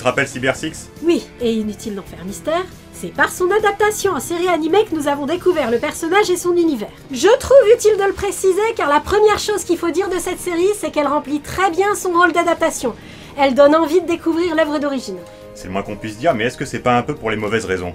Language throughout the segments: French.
rappelle Cyber Six? Oui, et inutile d'en faire mystère, c'est par son adaptation en série animée que nous avons découvert le personnage et son univers. Je trouve utile de le préciser car la première chose qu'il faut dire de cette série, c'est qu'elle remplit très bien son rôle d'adaptation. Elle donne envie de découvrir l'œuvre d'origine. C'est le moins qu'on puisse dire, mais est-ce que c'est pas un peu pour les mauvaises raisons?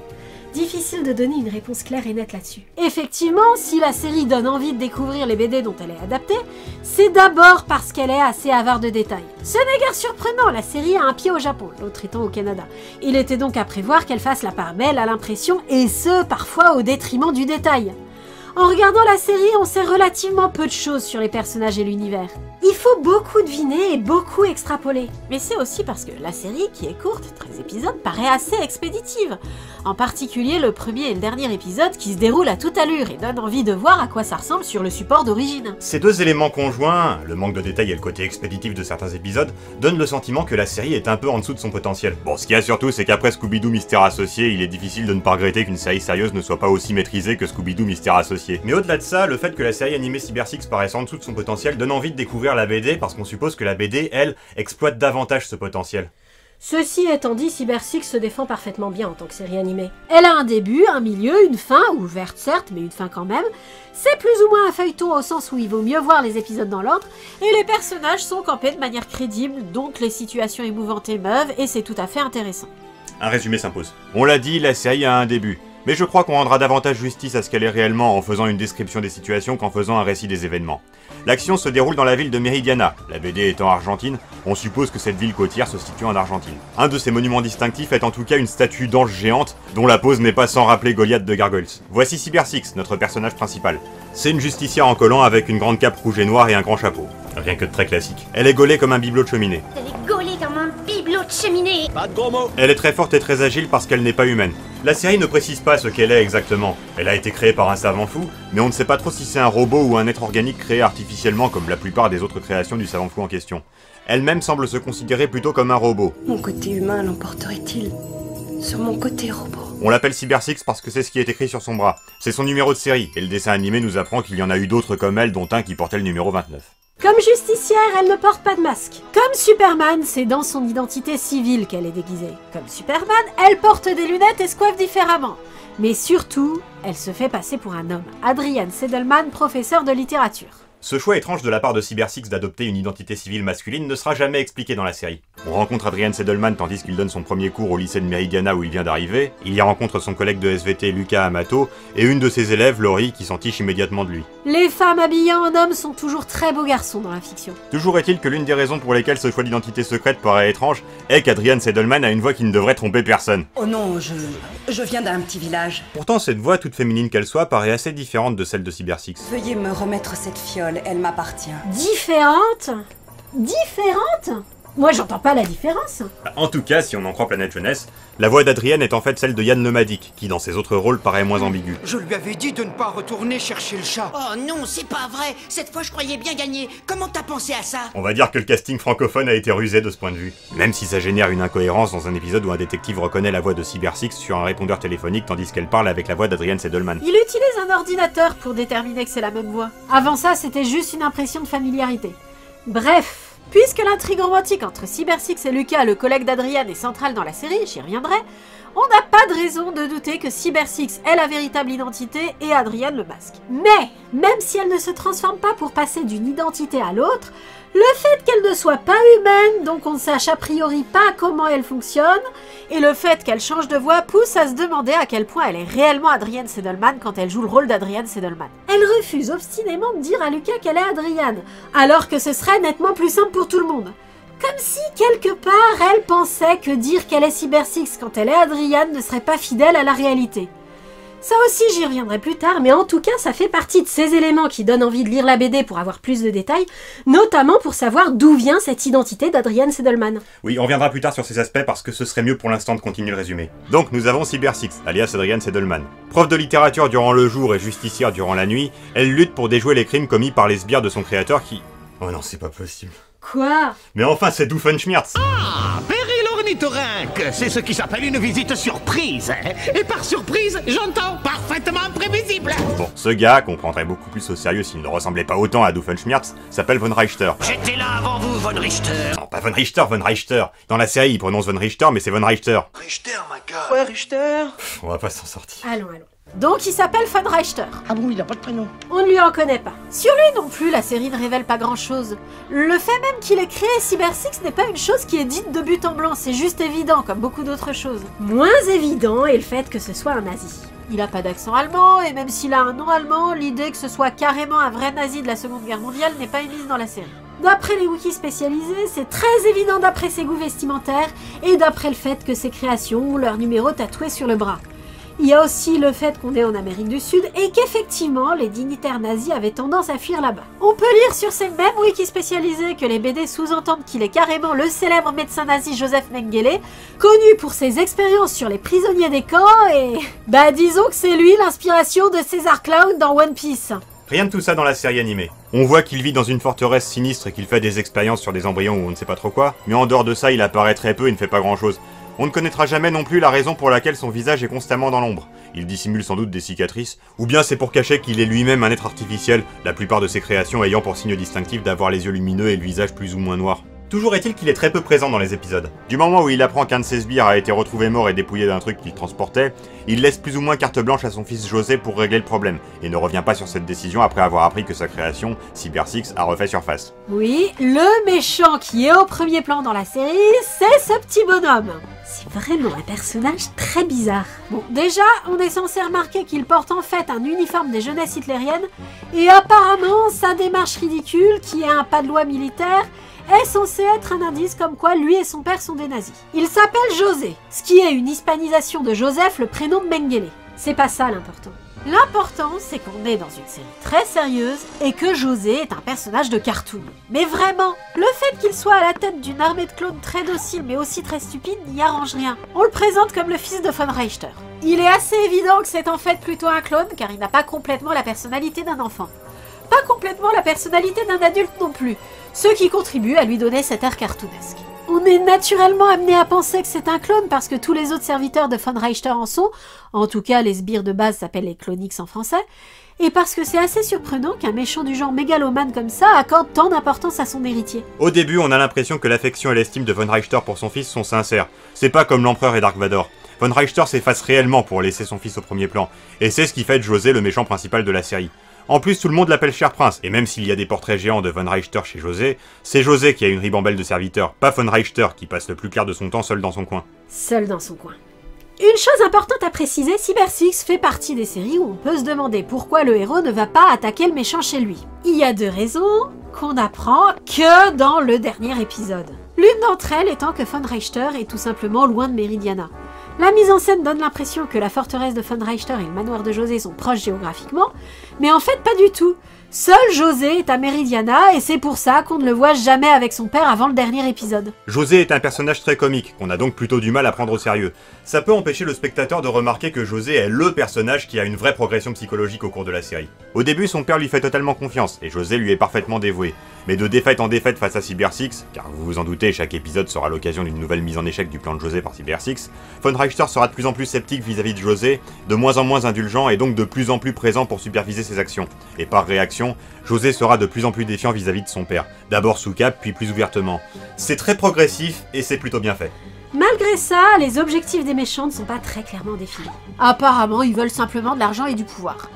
Difficile de donner une réponse claire et nette là-dessus. Effectivement, si la série donne envie de découvrir les BD dont elle est adaptée, c'est d'abord parce qu'elle est assez avare de détails. Ce n'est guère surprenant, la série a un pied au Japon, l'autre étant au Canada. Il était donc à prévoir qu'elle fasse la part belle à l'impression, et ce, parfois au détriment du détail. En regardant la série, on sait relativement peu de choses sur les personnages et l'univers. Il faut beaucoup deviner et beaucoup extrapoler. Mais c'est aussi parce que la série, qui est courte, 13 épisodes, paraît assez expéditive. En particulier le premier et le dernier épisode qui se déroulent à toute allure et donnent envie de voir à quoi ça ressemble sur le support d'origine. Ces deux éléments conjoints, le manque de détails et le côté expéditif de certains épisodes, donnent le sentiment que la série est un peu en dessous de son potentiel. Bon, ce qu'il y a surtout, c'est qu'après Scooby-Doo Mystère Associé, il est difficile de ne pas regretter qu'une série sérieuse ne soit pas aussi maîtrisée que Scooby-Doo Mystère Associé. Mais au-delà de ça, le fait que la série animée Cyber Six paraisse en dessous de son potentiel donne envie de découvrir la BD parce qu'on suppose que la BD, elle, exploite davantage ce potentiel. Ceci étant dit, Cyber Six se défend parfaitement bien en tant que série animée. Elle a un début, un milieu, une fin, ouverte certes, mais une fin quand même. C'est plus ou moins un feuilleton au sens où il vaut mieux voir les épisodes dans l'ordre, et les personnages sont campés de manière crédible, donc les situations émouvantes émeuvent, et c'est tout à fait intéressant. Un résumé s'impose. On l'a dit, la série a un début. Mais je crois qu'on rendra davantage justice à ce qu'elle est réellement en faisant une description des situations qu'en faisant un récit des événements. L'action se déroule dans la ville de Meridiana. La BD étant argentine, on suppose que cette ville côtière se situe en Argentine. Un de ses monuments distinctifs est en tout cas une statue d'ange géante, dont la pose n'est pas sans rappeler Goliath de Gargoyles. Voici Cyber Six, notre personnage principal. C'est une justicière en collant avec une grande cape rouge et noire et un grand chapeau. Rien que de très classique. Elle est gaulée comme un bibelot de cheminée. Elle est gaulée comme un bibelot de cheminée. Pas de gros mots. Elle est très forte et très agile parce qu'elle n'est pas humaine. La série ne précise pas ce qu'elle est exactement. Elle a été créée par un savant fou, mais on ne sait pas trop si c'est un robot ou un être organique créé artificiellement comme la plupart des autres créations du savant fou en question. Elle-même semble se considérer plutôt comme un robot. Mon côté humain l'emporterait-il sur mon côté robot? On l'appelle Cyber Six parce que c'est ce qui est écrit sur son bras. C'est son numéro de série, et le dessin animé nous apprend qu'il y en a eu d'autres comme elle, dont un qui portait le numéro 29. Comme justicière, elle ne porte pas de masque. Comme Superman, c'est dans son identité civile qu'elle est déguisée. Comme Superman, elle porte des lunettes et se coiffe différemment. Mais surtout, elle se fait passer pour un homme. Adrian Sedelman, professeur de littérature. Ce choix étrange de la part de Cyber Six d'adopter une identité civile masculine ne sera jamais expliqué dans la série. On rencontre Adrian Sedelman tandis qu'il donne son premier cours au lycée de Meridiana où il vient d'arriver, il y rencontre son collègue de SVT Lucas Amato, et une de ses élèves, Laurie, qui s'entiche immédiatement de lui. Les femmes habillées en hommes sont toujours très beaux garçons dans la fiction. Toujours est-il que l'une des raisons pour lesquelles ce choix d'identité secrète paraît étrange est qu'Adrian Sedelman a une voix qui ne devrait tromper personne. Oh non, je viens d'un petit village. Pourtant cette voix, toute féminine qu'elle soit, paraît assez différente de celle de Cyber Six. Veuillez me remettre cette fiole, elle m'appartient. Différente? Différente? Moi j'entends pas la différence. En tout cas, si on en croit Planète Jeunesse, la voix d'Adrienne est en fait celle de Yann Lemadic, qui dans ses autres rôles paraît moins ambigu. Je lui avais dit de ne pas retourner chercher le chat. Oh non, c'est pas vrai. Cette fois, je croyais bien gagner. Comment t'as pensé à ça? On va dire que le casting francophone a été rusé de ce point de vue. Même si ça génère une incohérence dans un épisode où un détective reconnaît la voix de Cyber Six sur un répondeur téléphonique tandis qu'elle parle avec la voix d'Adrian Sedelman. Il utilise un ordinateur pour déterminer que c'est la même voix. Avant ça, c'était juste une impression de familiarité. Bref, puisque l'intrigue romantique entre Cyber Six et Lucas, le collègue d'Adrian, est centrale dans la série, j'y reviendrai, on n'a pas de raison de douter que Cyber Six est la véritable identité et Adrian le masque. Mais, même si elle ne se transforme pas pour passer d'une identité à l'autre, le fait qu'elle ne soit pas humaine, donc on ne sache a priori pas comment elle fonctionne, et le fait qu'elle change de voix pousse à se demander à quel point elle est réellement Adrian Sedelman quand elle joue le rôle d'Adrian Sedelman. Elle refuse obstinément de dire à Lucas qu'elle est Adrian, alors que ce serait nettement plus simple pour tout le monde. Comme si, quelque part, elle pensait que dire qu'elle est Cyber Six quand elle est Adrian ne serait pas fidèle à la réalité. Ça aussi, j'y reviendrai plus tard, mais en tout cas, ça fait partie de ces éléments qui donnent envie de lire la BD pour avoir plus de détails, notamment pour savoir d'où vient cette identité d'Adrian Sedelman. Oui, on reviendra plus tard sur ces aspects parce que ce serait mieux pour l'instant de continuer le résumé. Donc, nous avons Cyber Six, alias Adrian Sedelman. Prof de littérature durant le jour et justicière durant la nuit, elle lutte pour déjouer les crimes commis par les sbires de son créateur qui... Oh non, c'est pas possible. Quoi? Mais enfin, c'est Doofenshmirtz. Ah, péril Ornithorynque, c'est ce qui s'appelle une visite surprise, hein. Et par surprise, j'entends parfaitement prévisible. Bon, ce gars, qu'on prendrait beaucoup plus au sérieux s'il ne ressemblait pas autant à Doofenshmirtz, s'appelle Von Richter. J'étais là avant vous, Von Richter. Non, pas Von Richter, Von Richter. Dans la série, il prononce Von Richter, mais c'est Von Richter. Richter, ma gueule. Ouais, Richter. On va pas s'en sortir. Allons. Donc il s'appelle Von Richter. Ah bon, il a pas de prénom. On ne lui en connaît pas. Sur lui non plus, la série ne révèle pas grand-chose. Le fait même qu'il ait créé Cyber Six n'est pas une chose qui est dite de but en blanc, c'est juste évident, comme beaucoup d'autres choses. Moins évident est le fait que ce soit un nazi. Il a pas d'accent allemand, et même s'il a un nom allemand, l'idée que ce soit carrément un vrai nazi de la Seconde Guerre mondiale n'est pas émise dans la série. D'après les wikis spécialisés, c'est très évident d'après ses goûts vestimentaires, et d'après le fait que ses créations ont leur numéro tatoué sur le bras. Il y a aussi le fait qu'on est en Amérique du Sud et qu'effectivement, les dignitaires nazis avaient tendance à fuir là-bas. On peut lire sur ces mêmes wikis spécialisés que les BD sous-entendent qu'il est carrément le célèbre médecin nazi Joseph Mengele, connu pour ses expériences sur les prisonniers des camps et... disons que c'est lui l'inspiration de César Clown dans One Piece. Rien de tout ça dans la série animée. On voit qu'il vit dans une forteresse sinistre et qu'il fait des expériences sur des embryons ou on ne sait pas trop quoi, mais en dehors de ça, il apparaît très peu et ne fait pas grand-chose. On ne connaîtra jamais non plus la raison pour laquelle son visage est constamment dans l'ombre. Il dissimule sans doute des cicatrices, ou bien c'est pour cacher qu'il est lui-même un être artificiel, la plupart de ses créations ayant pour signe distinctif d'avoir les yeux lumineux et le visage plus ou moins noir. Toujours est-il qu'il est très peu présent dans les épisodes. Du moment où il apprend qu'un de ses sbires a été retrouvé mort et dépouillé d'un truc qu'il transportait, il laisse plus ou moins carte blanche à son fils José pour régler le problème, et ne revient pas sur cette décision après avoir appris que sa création, Cyber Six, a refait surface. Oui, le méchant qui est au premier plan dans la série, c'est ce petit bonhomme. C'est vraiment un personnage très bizarre. Bon, déjà, on est censé remarquer qu'il porte en fait un uniforme des jeunesses hitlériennes, et apparemment, sa démarche ridicule, qui est un pas de loi militaire, est censé être un indice comme quoi lui et son père sont des nazis. Il s'appelle José, ce qui est une hispanisation de Joseph, le prénom de Mengele. C'est pas ça l'important. L'important, c'est qu'on est dans une série très sérieuse et que José est un personnage de cartoon. Mais vraiment, le fait qu'il soit à la tête d'une armée de clones très docile mais aussi très stupide n'y arrange rien. On le présente comme le fils de Von Richter. Il est assez évident que c'est en fait plutôt un clone car il n'a pas complètement la personnalité d'un enfant. Pas complètement la personnalité d'un adulte non plus, ce qui contribue à lui donner cet air cartoonesque. On est naturellement amené à penser que c'est un clone parce que tous les autres serviteurs de Von Richter en sont, en tout cas les sbires de base s'appellent les Clonix en français, et parce que c'est assez surprenant qu'un méchant du genre mégalomane comme ça accorde tant d'importance à son héritier. Au début, on a l'impression que l'affection et l'estime de Von Richter pour son fils sont sincères. C'est pas comme l'Empereur et Dark Vador. Von Richter s'efface réellement pour laisser son fils au premier plan, et c'est ce qui fait de José le méchant principal de la série. En plus, tout le monde l'appelle Cher Prince, et même s'il y a des portraits géants de Von Richter chez José, c'est José qui a une ribambelle de serviteurs, pas Von Richter qui passe le plus clair de son temps seul dans son coin. Seul dans son coin. Une chose importante à préciser, Cyber Six fait partie des séries où on peut se demander pourquoi le héros ne va pas attaquer le méchant chez lui. Il y a deux raisons qu'on apprend que dans le dernier épisode. L'une d'entre elles étant que Von Richter est tout simplement loin de Meridiana. La mise en scène donne l'impression que la forteresse de Von Richter et le manoir de José sont proches géographiquement, mais en fait pas du tout. Seul José est à Meridiana et c'est pour ça qu'on ne le voit jamais avec son père avant le dernier épisode. José est un personnage très comique, qu'on a donc plutôt du mal à prendre au sérieux. Ça peut empêcher le spectateur de remarquer que José est LE personnage qui a une vraie progression psychologique au cours de la série. Au début, son père lui fait totalement confiance, et José lui est parfaitement dévoué. Mais de défaite en défaite face à Cyber Six, car vous vous en doutez, chaque épisode sera l'occasion d'une nouvelle mise en échec du plan de José par Cyber Six, Von Richter sera de plus en plus sceptique vis-à-vis de José, de moins en moins indulgent et donc de plus en plus présent pour superviser ses actions. Et par réaction, José sera de plus en plus défiant vis-à-vis de son père, d'abord sous cap, puis plus ouvertement. C'est très progressif et c'est plutôt bien fait. Malgré ça, les objectifs des méchants ne sont pas très clairement définis. Apparemment, ils veulent simplement de l'argent et du pouvoir.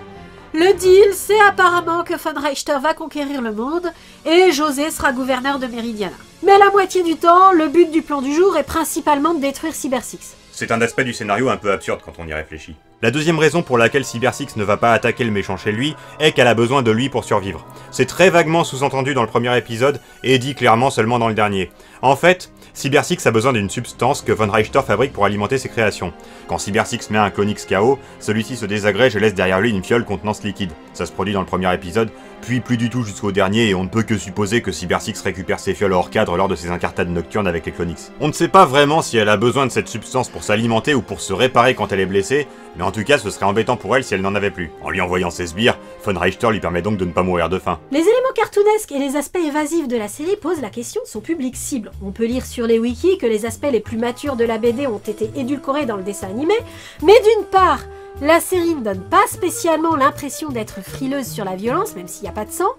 Le deal, c'est apparemment que Von Richter va conquérir le monde et José sera gouverneur de Meridiana. Mais la moitié du temps, le but du plan du jour est principalement de détruire Cyber Six. C'est un aspect du scénario un peu absurde quand on y réfléchit. La deuxième raison pour laquelle Cyber Six ne va pas attaquer le méchant chez lui est qu'elle a besoin de lui pour survivre. C'est très vaguement sous-entendu dans le premier épisode et dit clairement seulement dans le dernier. En fait, Cyber Six a besoin d'une substance que Von Richter fabrique pour alimenter ses créations. Quand Cyber Six met un Clonix KO, celui-ci se désagrège et laisse derrière lui une fiole contenant ce liquide. Ça se produit dans le premier épisode, puis plus du tout jusqu'au dernier et on ne peut que supposer que Cyber Six récupère ses fioles hors cadre lors de ses incartades nocturnes avec les Clonix. On ne sait pas vraiment si elle a besoin de cette substance pour s'alimenter ou pour se réparer quand elle est blessée, mais en tout cas ce serait embêtant pour elle si elle n'en avait plus. En lui envoyant ses sbires, Von Richter lui permet donc de ne pas mourir de faim. Les éléments cartoonesques et les aspects évasifs de la série posent la question de son public cible. On peut lire sur les wikis que les aspects les plus matures de la BD ont été édulcorés dans le dessin animé, mais d'une part, la série ne donne pas spécialement l'impression d'être frileuse sur la violence, même s'il n'y a pas de sang,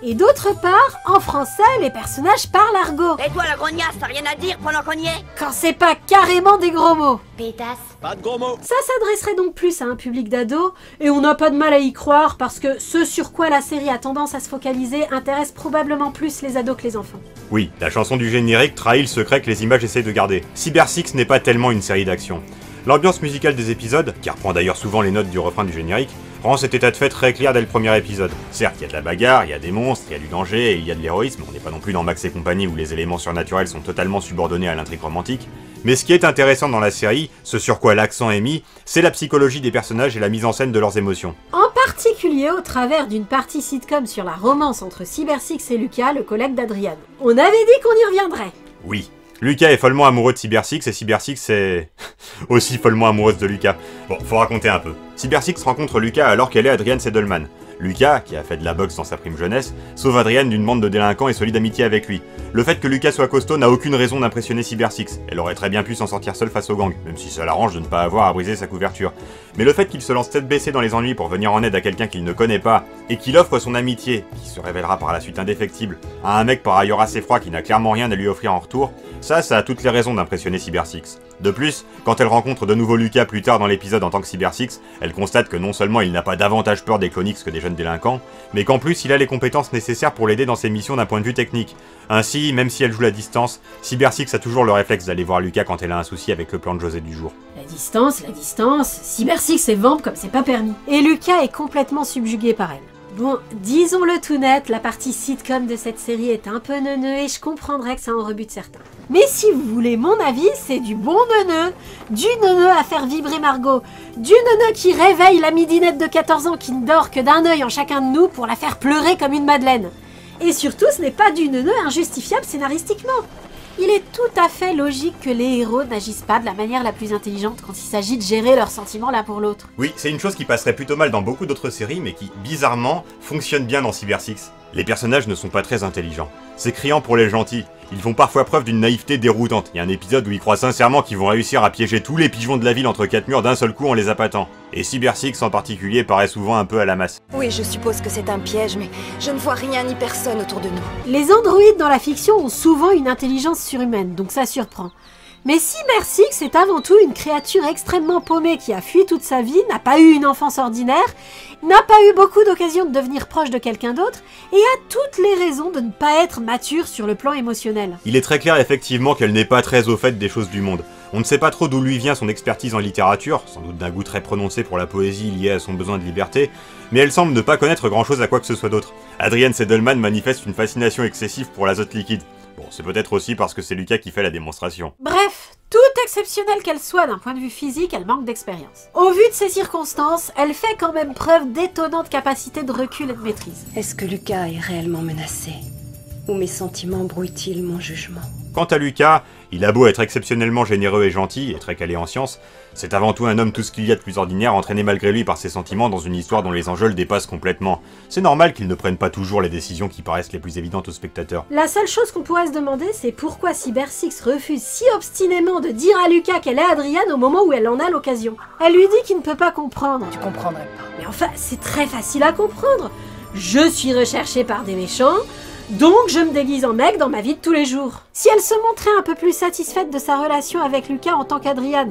et d'autre part, en français, les personnages parlent argot. Et toi, la grognasse, t'as rien à dire pendant qu'on y est? Quand c'est pas carrément des gros mots. Pétasse. Pas de gros mots. Ça s'adresserait donc plus à un public d'ados, et on n'a pas de mal à y croire parce que ce sur quoi la série a tendance à se focaliser intéresse probablement plus les ados que les enfants. Oui, la chanson du générique trahit le secret que les images essayent de garder. Cyber Six n'est pas tellement une série d'action. L'ambiance musicale des épisodes, qui reprend d'ailleurs souvent les notes du refrain du générique, rend cet état de fait très clair dès le premier épisode. Certes, il y a de la bagarre, il y a des monstres, il y a du danger et il y a de l'héroïsme, on n'est pas non plus dans Max et compagnie où les éléments surnaturels sont totalement subordonnés à l'intrigue romantique, mais ce qui est intéressant dans la série, ce sur quoi l'accent est mis, c'est la psychologie des personnages et la mise en scène de leurs émotions. En particulier au travers d'une partie sitcom sur la romance entre Cyber Six et Lucas, le collègue d'Adrian. On avait dit qu'on y reviendrait. Oui. Lucas est follement amoureux de Cyber Six et Cyber Six est aussi follement amoureuse de Lucas. Bon, faut raconter un peu. Cyber Six rencontre Lucas alors qu'elle est Adrian Sedelman. Lucas, qui a fait de la boxe dans sa prime jeunesse, sauve Adrian d'une bande de délinquants et se lie d'amitié avec lui. Le fait que Lucas soit costaud n'a aucune raison d'impressionner Cyber Six. Elle aurait très bien pu s'en sortir seule face au gang, même si ça l'arrange de ne pas avoir à briser sa couverture. Mais le fait qu'il se lance tête baissée dans les ennuis pour venir en aide à quelqu'un qu'il ne connaît pas, et qu'il offre son amitié, qui se révélera par la suite indéfectible, à un mec par ailleurs assez froid qui n'a clairement rien à lui offrir en retour, ça a toutes les raisons d'impressionner Cyber Six. De plus, quand elle rencontre de nouveau Lucas plus tard dans l'épisode en tant que Cyber Six, elle constate que non seulement il n'a pas davantage peur des Clonix que des jeunes délinquants, mais qu'en plus il a les compétences nécessaires pour l'aider dans ses missions d'un point de vue technique. Ainsi, même si elle joue la distance, Cyber Six a toujours le réflexe d'aller voir Lucas quand elle a un souci avec le plan de José du jour. La distance, Cyber Six est vampe comme c'est pas permis. Et Lucas est complètement subjugué par elle. Bon, disons-le tout net, la partie sitcom de cette série est un peu neuneux et je comprendrais que ça en rebute certains. Mais si vous voulez mon avis, c'est du bon neuneux, du neuneux à faire vibrer Margot, du neuneux qui réveille la midinette de 14 ans qui ne dort que d'un œil en chacun de nous pour la faire pleurer comme une madeleine. Et surtout, ce n'est pas du neuneux injustifiable scénaristiquement. Il est tout à fait logique que les héros n'agissent pas de la manière la plus intelligente quand il s'agit de gérer leurs sentiments l'un pour l'autre. Oui, c'est une chose qui passerait plutôt mal dans beaucoup d'autres séries, mais qui, bizarrement, fonctionne bien dans Cyber Six. Les personnages ne sont pas très intelligents. C'est criant pour les gentils. Ils font parfois preuve d'une naïveté déroutante. Il y a un épisode où ils croient sincèrement qu'ils vont réussir à piéger tous les pigeons de la ville entre quatre murs d'un seul coup en les appâtant. Et Cyber Six en particulier paraît souvent un peu à la masse. Oui, je suppose que c'est un piège, mais je ne vois rien ni personne autour de nous. Les androïdes dans la fiction ont souvent une intelligence surhumaine, donc ça surprend. Mais Cyber Six est avant tout une créature extrêmement paumée qui a fui toute sa vie, n'a pas eu une enfance ordinaire, n'a pas eu beaucoup d'occasions de devenir proche de quelqu'un d'autre, et a toutes les raisons de ne pas être mature sur le plan émotionnel. Il est très clair effectivement qu'elle n'est pas très au fait des choses du monde. On ne sait pas trop d'où lui vient son expertise en littérature, sans doute d'un goût très prononcé pour la poésie lié à son besoin de liberté, mais elle semble ne pas connaître grand chose à quoi que ce soit d'autre. Adrian Sedelman manifeste une fascination excessive pour l'azote liquide. Bon, c'est peut-être aussi parce que c'est Lucas qui fait la démonstration. Bref, toute exceptionnelle qu'elle soit d'un point de vue physique, elle manque d'expérience. Au vu de ces circonstances, elle fait quand même preuve d'étonnante capacité de recul et de maîtrise. Est-ce que Lucas est réellement menacé? Ou mes sentiments brouillent-ils mon jugement? Quant à Lucas, il a beau être exceptionnellement généreux et gentil, et très calé en sciences, c'est avant tout un homme tout ce qu'il y a de plus ordinaire entraîné malgré lui par ses sentiments dans une histoire dont les enjeux le dépassent complètement. C'est normal qu'il ne prenne pas toujours les décisions qui paraissent les plus évidentes aux spectateurs. La seule chose qu'on pourrait se demander, c'est pourquoi Cyber Six refuse si obstinément de dire à Lucas qu'elle est Adrian au moment où elle en a l'occasion. Elle lui dit qu'il ne peut pas comprendre. Tu comprendrais pas. Mais enfin, c'est très facile à comprendre. Je suis recherchée par des méchants, donc je me déguise en mec dans ma vie de tous les jours. Si elle se montrait un peu plus satisfaite de sa relation avec Lucas en tant qu'Adrian,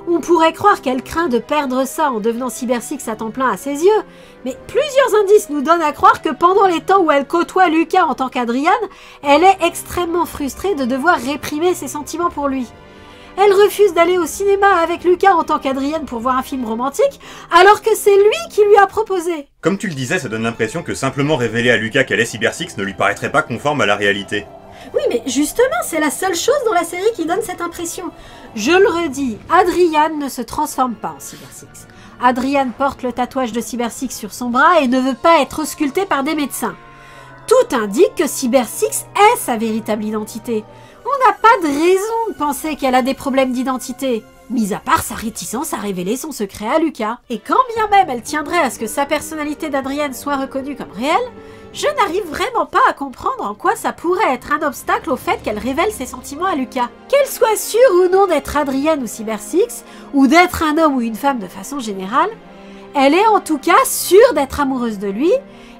on pourrait croire qu'elle craint de perdre ça en devenant Cyber Six à temps plein à ses yeux. Mais plusieurs indices nous donnent à croire que pendant les temps où elle côtoie Lucas en tant qu'Adrian, elle est extrêmement frustrée de devoir réprimer ses sentiments pour lui. Elle refuse d'aller au cinéma avec Lucas en tant qu'Adrienne pour voir un film romantique, alors que c'est lui qui lui a proposé. Comme tu le disais, ça donne l'impression que simplement révéler à Lucas qu'elle est Cyber Six ne lui paraîtrait pas conforme à la réalité. Oui, mais justement, c'est la seule chose dans la série qui donne cette impression. Je le redis, Adrian ne se transforme pas en Cyber Six. Adrian porte le tatouage de Cyber Six sur son bras et ne veut pas être ausculté par des médecins. Tout indique que Cyber Six est sa véritable identité. On n'a pas de raison de penser qu'elle a des problèmes d'identité. mis à part sa réticence à révéler son secret à Lucas. Et quand bien même elle tiendrait à ce que sa personnalité d'Adrienne soit reconnue comme réelle, je n'arrive vraiment pas à comprendre en quoi ça pourrait être un obstacle au fait qu'elle révèle ses sentiments à Lucas. Qu'elle soit sûre ou non d'être Adrienne ou Cyber Six, ou d'être un homme ou une femme de façon générale, elle est en tout cas sûre d'être amoureuse de lui,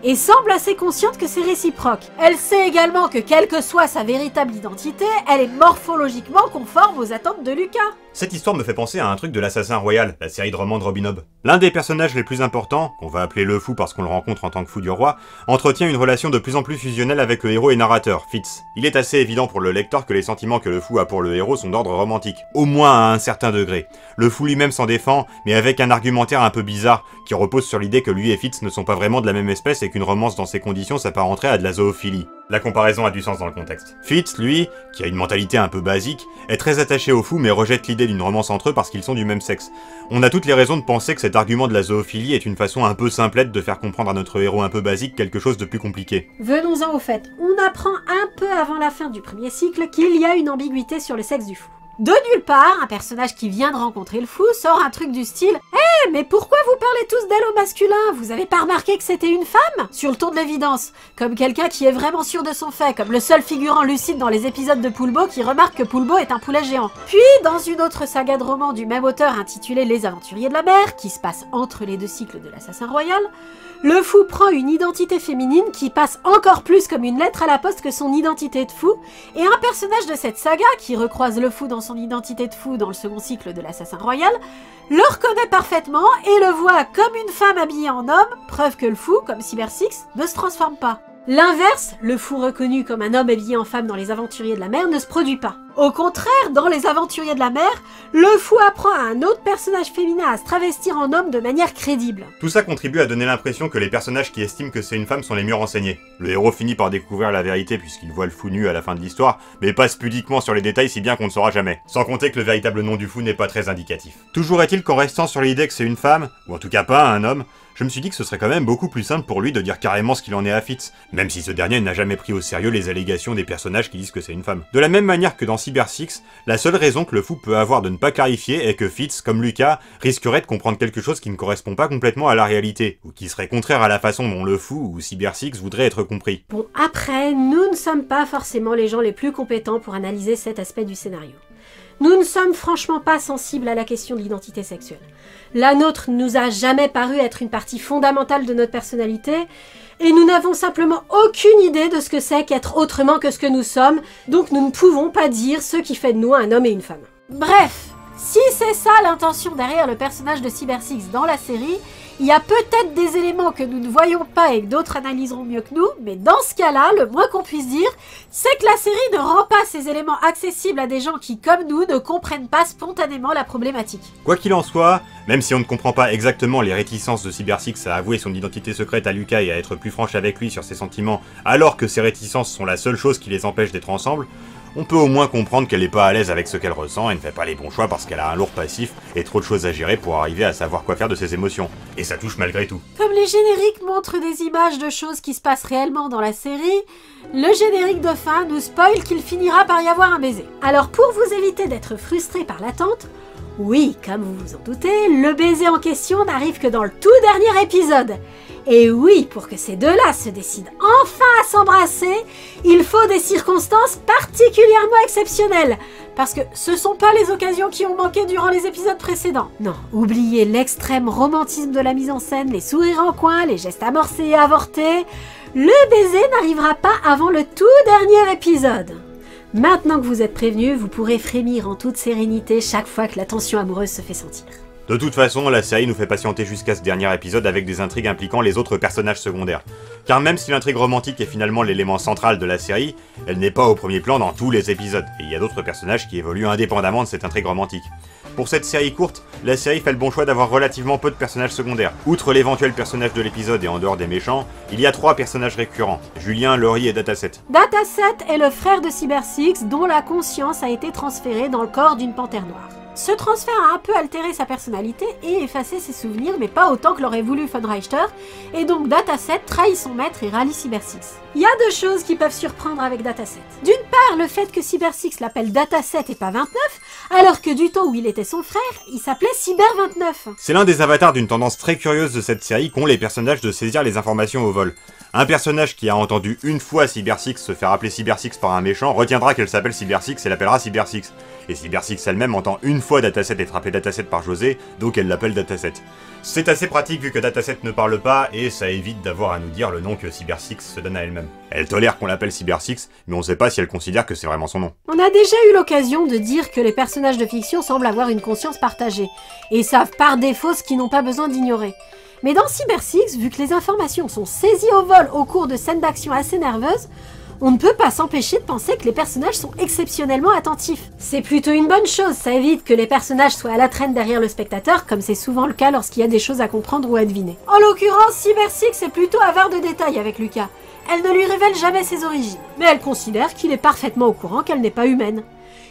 et semble assez consciente que c'est réciproque. Elle sait également que quelle que soit sa véritable identité, elle est morphologiquement conforme aux attentes de Lucas. Cette histoire me fait penser à un truc de l'Assassin Royal, la série de romans de Robin Hobb. L'un des personnages les plus importants, qu'on va appeler le fou parce qu'on le rencontre en tant que fou du roi, entretient une relation de plus en plus fusionnelle avec le héros et narrateur, Fitz. Il est assez évident pour le lecteur que les sentiments que le fou a pour le héros sont d'ordre romantique, au moins à un certain degré. Le fou lui-même s'en défend, mais avec un argumentaire un peu bizarre, qui repose sur l'idée que lui et Fitz ne sont pas vraiment de la même espèce et qu'une romance dans ces conditions s'apparenterait à de la zoophilie. La comparaison a du sens dans le contexte. Fitz, lui, qui a une mentalité un peu basique, est très attaché au fou mais rejette l'idée d'une romance entre eux parce qu'ils sont du même sexe. On a toutes les raisons de penser que cet argument de la zoophilie est une façon un peu simplette de faire comprendre à notre héros un peu basique quelque chose de plus compliqué. Venons-en au fait. On apprend un peu avant la fin du premier cycle qu'il y a une ambiguïté sur le sexe du fou. De nulle part, un personnage qui vient de rencontrer le fou sort un truc du style « Hé, mais pourquoi vous parlez tous d'elle au masculin? Vous avez pas remarqué que c'était une femme ?» Sur le ton de l'évidence, comme quelqu'un qui est vraiment sûr de son fait, comme le seul figurant lucide dans les épisodes de Poulbo qui remarque que Poulbo est un poulet géant. Puis, dans une autre saga de romans du même auteur intitulée Les Aventuriers de la Mer, qui se passe entre les deux cycles de l'Assassin Royal, le fou prend une identité féminine qui passe encore plus comme une lettre à la poste que son identité de fou, et un personnage de cette saga, qui recroise le fou dans son identité de fou dans le second cycle de l'Assassin Royal, le reconnaît parfaitement et le voit comme une femme habillée en homme, preuve que le fou, comme Cyber Six, ne se transforme pas. L'inverse, le fou reconnu comme un homme habillé en femme dans Les Aventuriers de la Mer, ne se produit pas. Au contraire, dans Les Aventuriers de la Mer, le fou apprend à un autre personnage féminin à se travestir en homme de manière crédible. Tout ça contribue à donner l'impression que les personnages qui estiment que c'est une femme sont les mieux renseignés. Le héros finit par découvrir la vérité puisqu'il voit le fou nu à la fin de l'histoire, mais passe pudiquement sur les détails si bien qu'on ne saura jamais. Sans compter que le véritable nom du fou n'est pas très indicatif. Toujours est-il qu'en restant sur l'idée que c'est une femme, ou en tout cas pas un homme, je me suis dit que ce serait quand même beaucoup plus simple pour lui de dire carrément ce qu'il en est à Fitz, même si ce dernier n'a jamais pris au sérieux les allégations des personnages qui disent que c'est une femme. De la même manière que dans Cyber Six, la seule raison que le fou peut avoir de ne pas clarifier est que Fitz, comme Lucas, risquerait de comprendre quelque chose qui ne correspond pas complètement à la réalité, ou qui serait contraire à la façon dont le fou ou Cyber Six voudrait être compris. Bon, après, nous ne sommes pas forcément les gens les plus compétents pour analyser cet aspect du scénario. Nous ne sommes franchement pas sensibles à la question de l'identité sexuelle. La nôtre nous a jamais paru être une partie fondamentale de notre personnalité, et nous n'avons simplement aucune idée de ce que c'est qu'être autrement que ce que nous sommes, donc nous ne pouvons pas dire ce qui fait de nous un homme et une femme. Bref, si c'est ça l'intention derrière le personnage de Cyber Six dans la série, il y a peut-être des éléments que nous ne voyons pas et que d'autres analyseront mieux que nous, mais dans ce cas-là, le moins qu'on puisse dire, c'est que la série ne rend pas ces éléments accessibles à des gens qui, comme nous, ne comprennent pas spontanément la problématique. Quoi qu'il en soit, même si on ne comprend pas exactement les réticences de Cyber Six à avouer son identité secrète à Lucas et à être plus franche avec lui sur ses sentiments, alors que ces réticences sont la seule chose qui les empêche d'être ensemble, on peut au moins comprendre qu'elle n'est pas à l'aise avec ce qu'elle ressent et ne fait pas les bons choix parce qu'elle a un lourd passif et trop de choses à gérer pour arriver à savoir quoi faire de ses émotions. Et ça touche malgré tout. Comme les génériques montrent des images de choses qui se passent réellement dans la série, le générique de fin nous spoil qu'il finira par y avoir un baiser. Alors pour vous éviter d'être frustré par l'attente, oui, comme vous vous en doutez, le baiser en question n'arrive que dans le tout dernier épisode. Et oui, pour que ces deux-là se décident enfin à s'embrasser, il faut des circonstances particulièrement exceptionnelles. Parce que ce sont pas les occasions qui ont manqué durant les épisodes précédents. Non, oubliez l'extrême romantisme de la mise en scène, les sourires en coin, les gestes amorcés et avortés. Le baiser n'arrivera pas avant le tout dernier épisode. Maintenant que vous êtes prévenus, vous pourrez frémir en toute sérénité chaque fois que la tension amoureuse se fait sentir. De toute façon, la série nous fait patienter jusqu'à ce dernier épisode avec des intrigues impliquant les autres personnages secondaires. Car même si l'intrigue romantique est finalement l'élément central de la série, elle n'est pas au premier plan dans tous les épisodes, et il y a d'autres personnages qui évoluent indépendamment de cette intrigue romantique. Pour cette série courte, la série fait le bon choix d'avoir relativement peu de personnages secondaires. Outre l'éventuel personnage de l'épisode et en dehors des méchants, il y a 3 personnages récurrents, Julien, Laurie et Dataset. Dataset est le frère de Cyber Six dont la conscience a été transférée dans le corps d'une panthère noire. Ce transfert a un peu altéré sa personnalité et effacé ses souvenirs, mais pas autant que l'aurait voulu Von Richter, et donc Dataset trahit son maître et rallie Cyber Six. Il y a deux choses qui peuvent surprendre avec Dataset. D'une part, le fait que Cyber Six l'appelle Dataset et pas 29, alors que du temps où il était son frère, il s'appelait Cyber 29. C'est l'un des avatars d'une tendance très curieuse de cette série qu'ont les personnages de saisir les informations au vol. Un personnage qui a entendu une fois Cyber Six se faire appeler Cyber Six par un méchant retiendra qu'elle s'appelle Cyber Six et l'appellera Cyber Six. Et Cyber Six elle-même entend une fois Dataset être appelé Dataset par José, donc elle l'appelle Dataset. C'est assez pratique vu que Dataset ne parle pas, et ça évite d'avoir à nous dire le nom que Cyber Six se donne à elle-même. Elle tolère qu'on l'appelle Cyber Six, mais on sait pas si elle considère que c'est vraiment son nom. On a déjà eu l'occasion de dire que les personnages de fiction semblent avoir une conscience partagée, et savent par défaut ce qu'ils n'ont pas besoin d'ignorer. Mais dans Cyber Six, vu que les informations sont saisies au vol au cours de scènes d'action assez nerveuses, on ne peut pas s'empêcher de penser que les personnages sont exceptionnellement attentifs. C'est plutôt une bonne chose, ça évite que les personnages soient à la traîne derrière le spectateur, comme c'est souvent le cas lorsqu'il y a des choses à comprendre ou à deviner. En l'occurrence, Cyber Six est plutôt avare de détails avec Lucas. Elle ne lui révèle jamais ses origines, mais elle considère qu'il est parfaitement au courant qu'elle n'est pas humaine.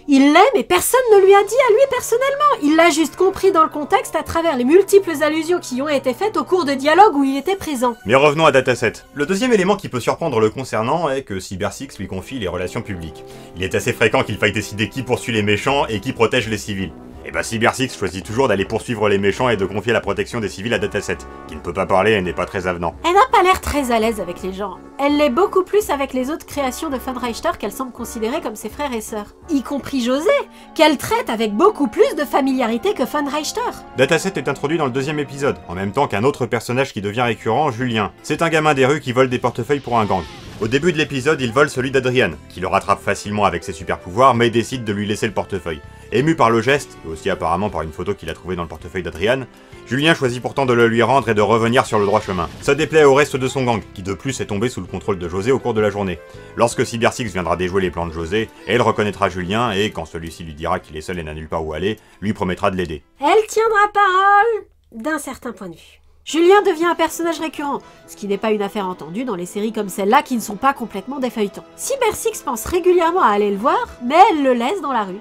Il l'aime et personne ne lui a dit à lui personnellement. Il l'a juste compris dans le contexte à travers les multiples allusions qui ont été faites au cours de dialogues où il était présent. Mais revenons à Dataset. Le deuxième élément qui peut surprendre le concernant est que Cyber Six lui confie les relations publiques. Il est assez fréquent qu'il faille décider qui poursuit les méchants et qui protège les civils. Et bah Cyber Six choisit toujours d'aller poursuivre les méchants et de confier la protection des civils à Dataset, qui ne peut pas parler et n'est pas très avenant. Elle n'a pas l'air très à l'aise avec les gens. Elle l'est beaucoup plus avec les autres créations de Von Richter qu'elle semble considérer comme ses frères et sœurs. Y compris José, qu'elle traite avec beaucoup plus de familiarité que Von Richter. Dataset est introduit dans le deuxième épisode, en même temps qu'un autre personnage qui devient récurrent, Julien. C'est un gamin des rues qui vole des portefeuilles pour un gang. Au début de l'épisode, il vole celui d'Adrian, qui le rattrape facilement avec ses super pouvoirs, mais décide de lui laisser le portefeuille. Ému par le geste, et aussi apparemment par une photo qu'il a trouvée dans le portefeuille d'Adrian, Julien choisit pourtant de le lui rendre et de revenir sur le droit chemin. Ça déplaît au reste de son gang, qui de plus est tombé sous le contrôle de José au cours de la journée. Lorsque Cyber Six viendra déjouer les plans de José, elle reconnaîtra Julien et, quand celui-ci lui dira qu'il est seul et n'a nulle part où aller, lui promettra de l'aider. Elle tiendra parole d'un certain point de vue. Julien devient un personnage récurrent, ce qui n'est pas une affaire entendue dans les séries comme celle-là qui ne sont pas complètement des feuilletons. Cyber Six pense régulièrement à aller le voir, mais elle le laisse dans la rue.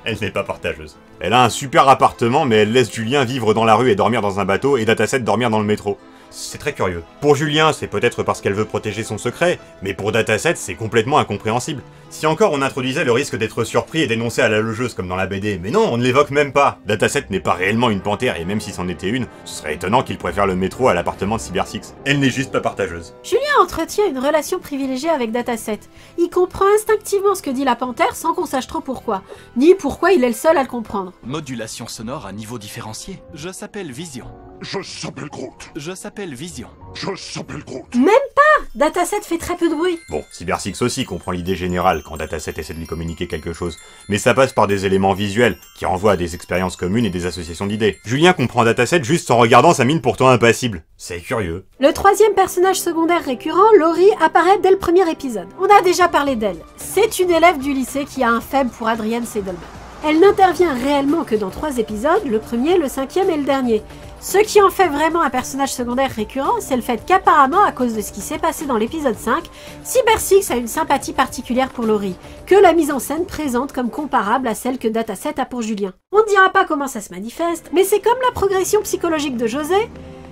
Elle n'est pas partageuse. Elle a un super appartement, mais elle laisse Julien vivre dans la rue et dormir dans un bateau, et Dataset dormir dans le métro. C'est très curieux. Pour Julien, c'est peut-être parce qu'elle veut protéger son secret, mais pour Dataset, c'est complètement incompréhensible. Si encore on introduisait le risque d'être surpris et dénoncé à la logeuse comme dans la BD, mais non, on ne l'évoque même pas. Dataset n'est pas réellement une panthère, et même si c'en était une, ce serait étonnant qu'il préfère le métro à l'appartement de Cyber Six. Elle n'est juste pas partageuse. Julien entretient une relation privilégiée avec Dataset. Il comprend instinctivement ce que dit la panthère sans qu'on sache trop pourquoi, ni pourquoi il est le seul à le comprendre. Modulation sonore à niveau différencié. Je s'appelle Vision. Je s'appelle Groot. Je s'appelle Vision. Je s'appelle Groot. Même pas! Dataset fait très peu de bruit. Bon, Cyber Six aussi comprend l'idée générale quand Dataset essaie de lui communiquer quelque chose, mais ça passe par des éléments visuels, qui renvoient à des expériences communes et des associations d'idées. Julien comprend Dataset juste en regardant sa mine pourtant impassible. C'est curieux. Le troisième personnage secondaire récurrent, Laurie, apparaît dès le premier épisode. On a déjà parlé d'elle. C'est une élève du lycée qui a un faible pour Adrian Sedelman. Elle n'intervient réellement que dans 3 épisodes, le premier, le 5e et le dernier. Ce qui en fait vraiment un personnage secondaire récurrent, c'est le fait qu'apparemment, à cause de ce qui s'est passé dans l'épisode 5, Cyber Six a une sympathie particulière pour Laurie, que la mise en scène présente comme comparable à celle que Dataset a pour Julien. On ne dira pas comment ça se manifeste, mais c'est comme la progression psychologique de José,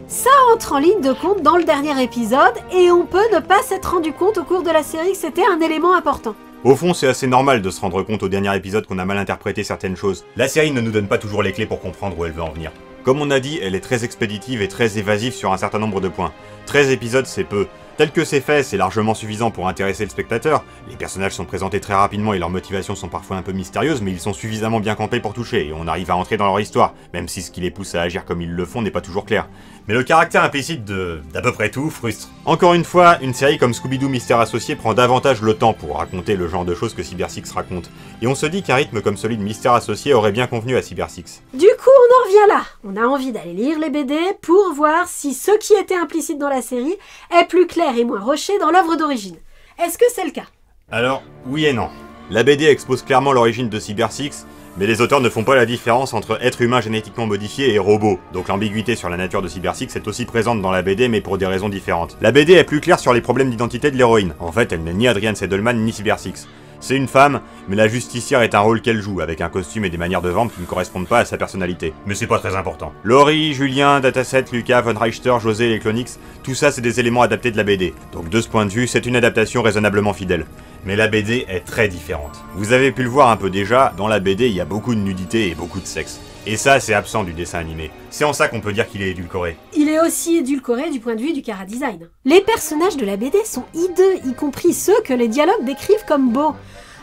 ça entre en ligne de compte dans le dernier épisode, et on peut ne pas s'être rendu compte au cours de la série que c'était un élément important. Au fond, c'est assez normal de se rendre compte au dernier épisode qu'on a mal interprété certaines choses. La série ne nous donne pas toujours les clés pour comprendre où elle veut en venir. Comme on a dit, elle est très expéditive et très évasive sur un certain nombre de points. 13 épisodes, c'est peu. Tel que c'est fait, c'est largement suffisant pour intéresser le spectateur. Les personnages sont présentés très rapidement et leurs motivations sont parfois un peu mystérieuses, mais ils sont suffisamment bien campés pour toucher, et on arrive à entrer dans leur histoire, même si ce qui les pousse à agir comme ils le font n'est pas toujours clair. Mais le caractère implicite d'à peu près tout frustre. Encore une fois, une série comme Scooby-Doo Mystère Associé prend davantage le temps pour raconter le genre de choses que Cyber Six raconte. Et on se dit qu'un rythme comme celui de Mystère Associé aurait bien convenu à Cyber Six. Du coup, on en revient là. On a envie d'aller lire les BD pour voir si ce qui était implicite dans la série est plus clair et moins rushé dans l'œuvre d'origine. Est-ce que c'est le cas? Alors, oui et non. La BD expose clairement l'origine de Cyber Six, mais les auteurs ne font pas la différence entre être humain génétiquement modifié et robot, donc l'ambiguïté sur la nature de Cyber Six est aussi présente dans la BD mais pour des raisons différentes. La BD est plus claire sur les problèmes d'identité de l'héroïne. En fait, elle n'est ni Adrian Sedelman ni Cyber Six. C'est une femme, mais la justicière est un rôle qu'elle joue, avec un costume et des manières de vendre qui ne correspondent pas à sa personnalité. Mais c'est pas très important. Laurie, Julien, Dataset, Lucas, Von Reichter, José et les Clonix, tout ça c'est des éléments adaptés de la BD. Donc de ce point de vue, c'est une adaptation raisonnablement fidèle. Mais la BD est très différente. Vous avez pu le voir un peu déjà, dans la BD il y a beaucoup de nudité et beaucoup de sexe. Et ça, c'est absent du dessin animé. C'est en ça qu'on peut dire qu'il est édulcoré. Il est aussi édulcoré du point de vue du chara-design. Les personnages de la BD sont hideux, y compris ceux que les dialogues décrivent comme beaux.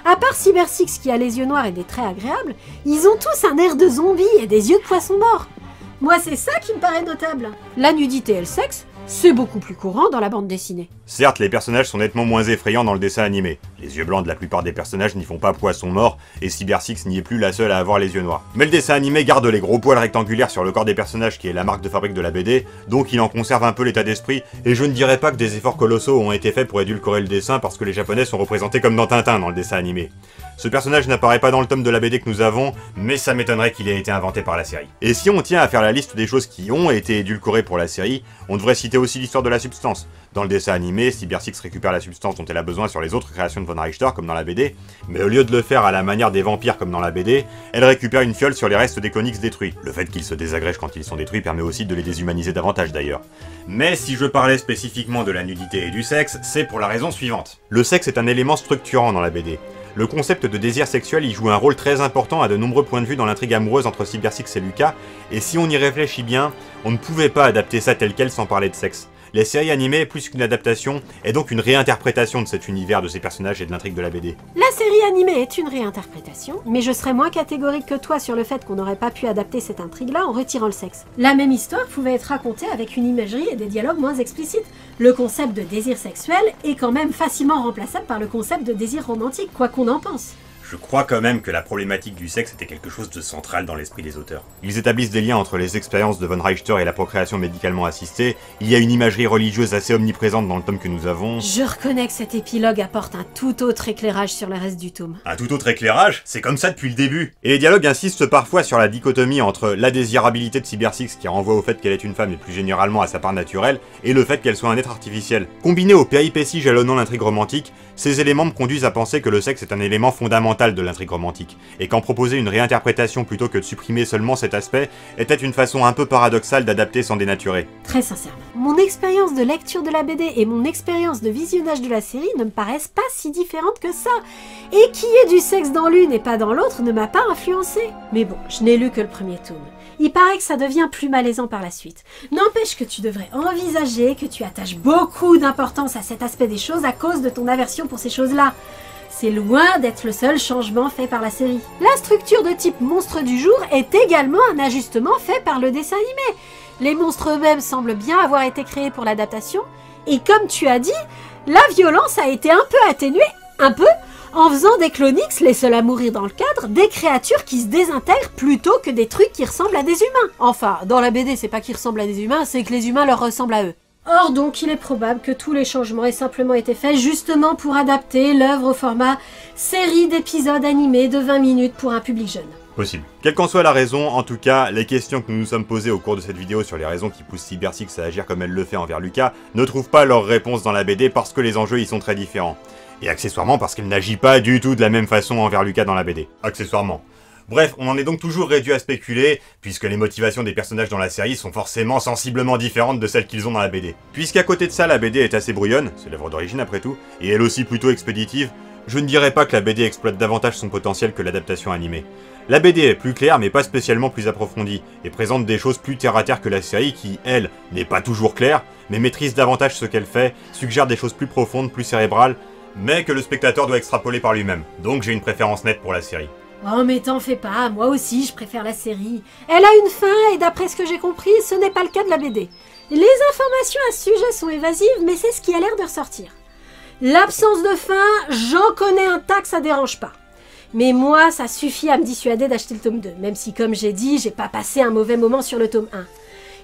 À part Cyber Six qui a les yeux noirs et des traits agréables, ils ont tous un air de zombie et des yeux de poisson mort. Moi, c'est ça qui me paraît notable. La nudité et le sexe, c'est beaucoup plus courant dans la bande dessinée. Certes, les personnages sont nettement moins effrayants dans le dessin animé. Les yeux blancs de la plupart des personnages n'y font pas poisson mort, et Cyber Six n'y est plus la seule à avoir les yeux noirs. Mais le dessin animé garde les gros poils rectangulaires sur le corps des personnages qui est la marque de fabrique de la BD, donc il en conserve un peu l'état d'esprit, et je ne dirais pas que des efforts colossaux ont été faits pour édulcorer le dessin parce que les japonais sont représentés comme dans Tintin dans le dessin animé. Ce personnage n'apparaît pas dans le tome de la BD que nous avons, mais ça m'étonnerait qu'il ait été inventé par la série. Et si on tient à faire la liste des choses qui ont été édulcorées pour la série, on devrait citer aussi l'histoire de la substance. Dans le dessin animé, Cyber Six récupère la substance dont elle a besoin sur les autres créations de Von Reichter, comme dans la BD, mais au lieu de le faire à la manière des vampires comme dans la BD, elle récupère une fiole sur les restes des Clonix détruits. Le fait qu'ils se désagrègent quand ils sont détruits permet aussi de les déshumaniser davantage d'ailleurs. Mais si je parlais spécifiquement de la nudité et du sexe, c'est pour la raison suivante. Le sexe est un élément structurant dans la BD. Le concept de désir sexuel y joue un rôle très important à de nombreux points de vue dans l'intrigue amoureuse entre Cyber Six et Lucas, et si on y réfléchit bien, on ne pouvait pas adapter ça tel quel sans parler de sexe. Les séries animées, plus qu'une adaptation, est donc une réinterprétation de cet univers, de ces personnages et de l'intrigue de la BD. La série animée est une réinterprétation, mais je serais moins catégorique que toi sur le fait qu'on n'aurait pas pu adapter cette intrigue-là en retirant le sexe. La même histoire pouvait être racontée avec une imagerie et des dialogues moins explicites. Le concept de désir sexuel est quand même facilement remplaçable par le concept de désir romantique, quoi qu'on en pense. Je crois quand même que la problématique du sexe était quelque chose de central dans l'esprit des auteurs. Ils établissent des liens entre les expériences de Von Reichter et la procréation médicalement assistée, il y a une imagerie religieuse assez omniprésente dans le tome que nous avons... Je reconnais que cet épilogue apporte un tout autre éclairage sur le reste du tome. Un tout autre éclairage? C'est comme ça depuis le début. Et les dialogues insistent parfois sur la dichotomie entre la désirabilité de Cyber Six qui renvoie au fait qu'elle est une femme et plus généralement à sa part naturelle, et le fait qu'elle soit un être artificiel. Combiné aux péripéties jalonnant l'intrigue romantique, ces éléments me conduisent à penser que le sexe est un élément fondamental de l'intrigue romantique, et qu'en proposer une réinterprétation plutôt que de supprimer seulement cet aspect était une façon un peu paradoxale d'adapter sans dénaturer. Très sincèrement, mon expérience de lecture de la BD et mon expérience de visionnage de la série ne me paraissent pas si différentes que ça, et qu'il y ait du sexe dans l'une et pas dans l'autre ne m'a pas influencé. Mais bon, je n'ai lu que le premier tome. Il paraît que ça devient plus malaisant par la suite. N'empêche que tu devrais envisager que tu attaches beaucoup d'importance à cet aspect des choses à cause de ton aversion pour ces choses-là. C'est loin d'être le seul changement fait par la série. La structure de type monstre du jour est également un ajustement fait par le dessin animé. Les monstres eux-mêmes semblent bien avoir été créés pour l'adaptation, et comme tu as dit, la violence a été un peu atténuée, en faisant des Clonix, les seuls à mourir dans le cadre, des créatures qui se désintègrent plutôt que des trucs qui ressemblent à des humains. Enfin, dans la BD, c'est pas qu'ils ressemblent à des humains, c'est que les humains leur ressemblent à eux. Or donc, il est probable que tous les changements aient simplement été faits justement pour adapter l'œuvre au format série d'épisodes animés de 20 minutes pour un public jeune. Possible. Quelle qu'en soit la raison, en tout cas, les questions que nous nous sommes posées au cours de cette vidéo sur les raisons qui poussent Cyber Six à agir comme elle le fait envers Lucas ne trouvent pas leur réponse dans la BD parce que les enjeux y sont très différents. Et accessoirement parce qu'elle n'agit pas du tout de la même façon envers Lucas dans la BD. Accessoirement. Bref, on en est donc toujours réduit à spéculer, puisque les motivations des personnages dans la série sont forcément sensiblement différentes de celles qu'ils ont dans la BD. Puisqu'à côté de ça, la BD est assez brouillonne, c'est l'œuvre d'origine après tout, et elle aussi plutôt expéditive, je ne dirais pas que la BD exploite davantage son potentiel que l'adaptation animée. La BD est plus claire mais pas spécialement plus approfondie, et présente des choses plus terre-à-terre que la série qui, elle, n'est pas toujours claire, mais maîtrise davantage ce qu'elle fait, suggère des choses plus profondes, plus cérébrales, mais que le spectateur doit extrapoler par lui-même. Donc j'ai une préférence nette pour la série. Oh mais t'en fais pas, moi aussi je préfère la série. Elle a une fin et d'après ce que j'ai compris, ce n'est pas le cas de la BD. Les informations à ce sujet sont évasives, mais c'est ce qui a l'air de ressortir. L'absence de fin, j'en connais un tas que ça dérange pas. Mais moi, ça suffit à me dissuader d'acheter le tome 2, même si comme j'ai dit, j'ai pas passé un mauvais moment sur le tome 1.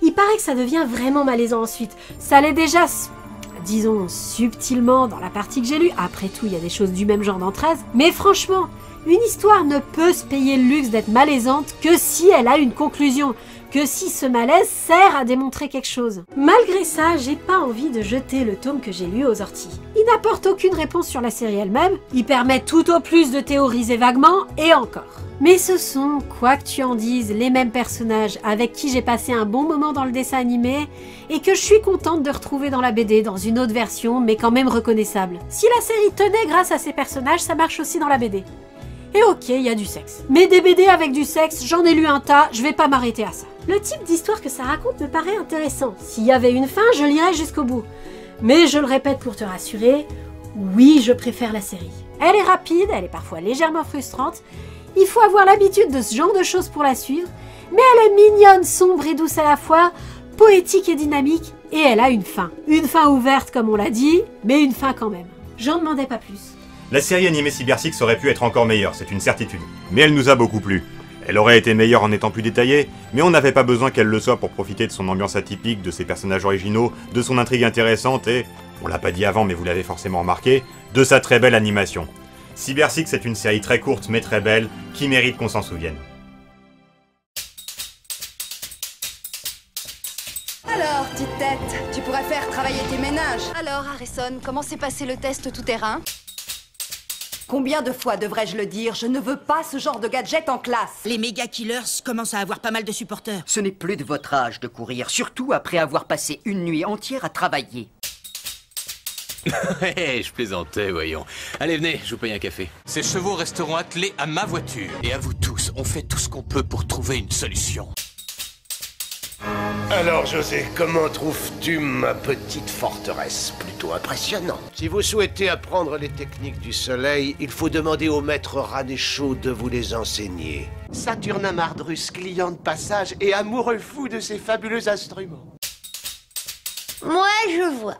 Il paraît que ça devient vraiment malaisant ensuite. Ça l'est déjà, disons, subtilement dans la partie que j'ai lue. Après tout, il y a des choses du même genre dans 13. Mais franchement, une histoire ne peut se payer le luxe d'être malaisante que si elle a une conclusion. que si ce malaise sert à démontrer quelque chose. Malgré ça, j'ai pas envie de jeter le tome que j'ai lu aux orties. Il n'apporte aucune réponse sur la série elle-même, il permet tout au plus de théoriser vaguement, et encore. Mais ce sont, quoi que tu en dises, les mêmes personnages avec qui j'ai passé un bon moment dans le dessin animé et que je suis contente de retrouver dans la BD dans une autre version mais quand même reconnaissable. Si la série tenait grâce à ces personnages, ça marche aussi dans la BD. Et ok, il y a du sexe. Mais des BD avec du sexe, j'en ai lu un tas, je vais pas m'arrêter à ça. Le type d'histoire que ça raconte me paraît intéressant. S'il y avait une fin, je lirais jusqu'au bout. Mais je le répète pour te rassurer, oui, je préfère la série. Elle est rapide, elle est parfois légèrement frustrante. Il faut avoir l'habitude de ce genre de choses pour la suivre, mais elle est mignonne, sombre et douce à la fois, poétique et dynamique, et elle a une fin. Une fin ouverte comme on l'a dit, mais une fin quand même. J'en demandais pas plus. La série animée Cyber Six aurait pu être encore meilleure, c'est une certitude. Mais elle nous a beaucoup plu. Elle aurait été meilleure en étant plus détaillée, mais on n'avait pas besoin qu'elle le soit pour profiter de son ambiance atypique, de ses personnages originaux, de son intrigue intéressante et, on l'a pas dit avant mais vous l'avez forcément remarqué, de sa très belle animation. Cyber Six est une série très courte mais très belle, qui mérite qu'on s'en souvienne. Alors, petite tête, tu pourrais faire travailler tes ménages. Alors, Harrison, comment s'est passé le test tout-terrain? Combien de fois devrais-je le dire? Je ne veux pas ce genre de gadget en classe. Les méga killers commencent à avoir pas mal de supporters. Ce n'est plus de votre âge de courir, surtout après avoir passé une nuit entière à travailler. Hé, je plaisantais, voyons. Allez, venez, je vous paye un café. Ces chevaux resteront attelés à ma voiture. Et à vous tous, on fait tout ce qu'on peut pour trouver une solution. Alors, José, comment trouves-tu ma petite forteresse? Plutôt impressionnant. Si vous souhaitez apprendre les techniques du soleil, il faut demander au maître Ranéchaud de vous les enseigner. Saturnin Mardrus, client de passage et amoureux fou de ses fabuleux instruments. Moi, je vois.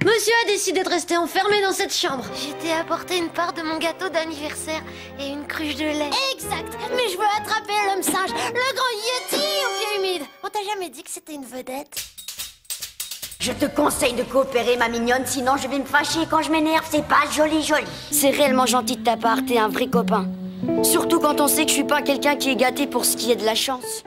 Monsieur a décidé de rester enfermé dans cette chambre. Je t'ai apporté une part de mon gâteau d'anniversaire et une cruche de lait. Exact. Mais je veux attraper l'homme singe, le grand Yeti aux pieds humides. On t'a jamais dit que c'était une vedette? Je te conseille de coopérer, ma mignonne, sinon je vais me fâcher quand je m'énerve, c'est pas joli. C'est réellement gentil de ta part, t'es un vrai copain. Surtout quand on sait que je suis pas quelqu'un qui est gâté pour ce qui est de la chance.